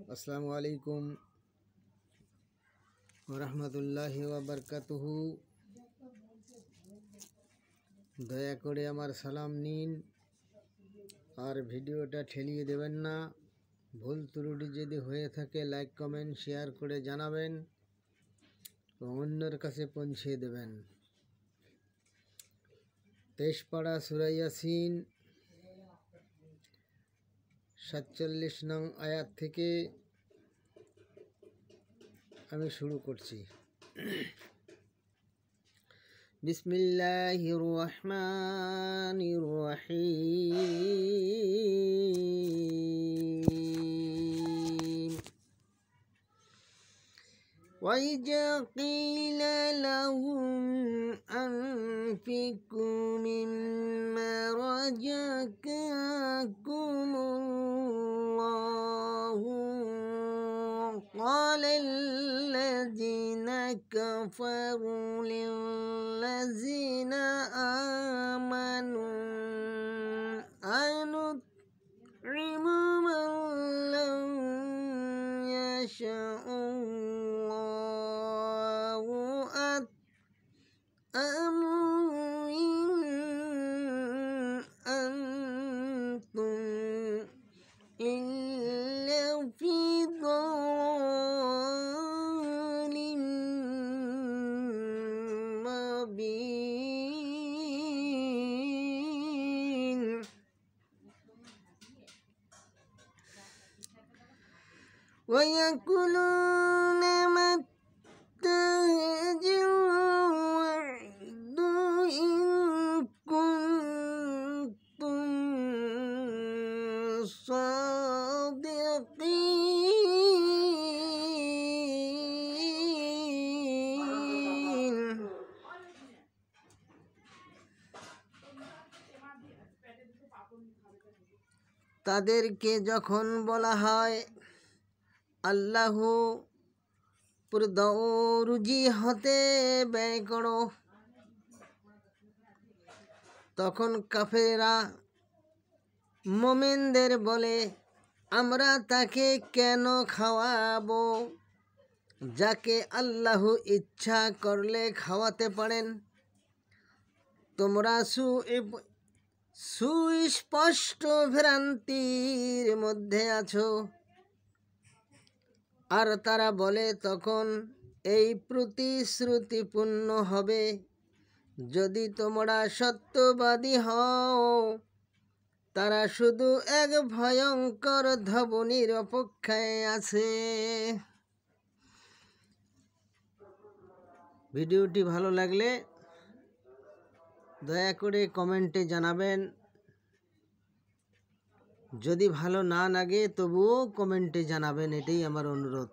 আসসালামু আলাইকুম ওয়া রাহমাতুল্লাহি ওয়া বারাকাতুহু। দয়া করে আমার সালাম নিন আর ভিডিওটা ঠেলিয়ে দেবেন না। ভুল ত্রুটি যদি হয়ে থাকে লাইক কমেন্ট শেয়ার করে জানাবেন ও অন্যের কাছে পৌঁছে দেবেন। তেজপাড়া সূরা ইয়াসিন ৪৭ নং আয়াত থেকে আমি শুরু করছি। বিসমিল্লাহির রহমানির রহিম। وَإِذَا قِيلَ لَهُمْ أَنفِقُوا مِمَّا رَزَقَكُمُ اللَّهُ قَالَ الَّذِينَ كَفَرُوا لِلَّذِينَ آمَنُوا أَنُطْعِمُ مَن لَّوْ يَشَاءُ اللَّهُ أَطْعَمَهُ إِنْ أَنتُمْ إِلَّا فِي ضَلَالٍ مُّبِينٍ। وَيَقُولُونَ مَتَّى هَٰذَا الْوَعْدُ إِن كُنتُمْ صَادِقِينَ। তাদেরকে যখন বলা হয় আল্লাহ রুজি হতে ব্যয় করো, তখন কাফেররা মুমিনদের বলে, আমরা তাকে কেন খাওয়াবো যাকে আল্লাহ ইচ্ছা করলে খাওয়াতে পারেন। তোমরা সুস্পষ্ট ভ্রান্তির মধ্যে আছো। আর তারা বলে, তখন এই প্রতিশ্রুতিপূর্ণ হবে যদি তোমরা সত্যবাদী হও। তারা শুধু এক ভয়ঙ্কর ধ্বনির অপেক্ষায় আছে। ভিডিওটি ভালো লাগলে দয়া করে কমেন্টে জানাবেন। যদি ভালো না লাগে তবুও কমেন্টে জানাবেন, এটাই আমার অনুরোধ।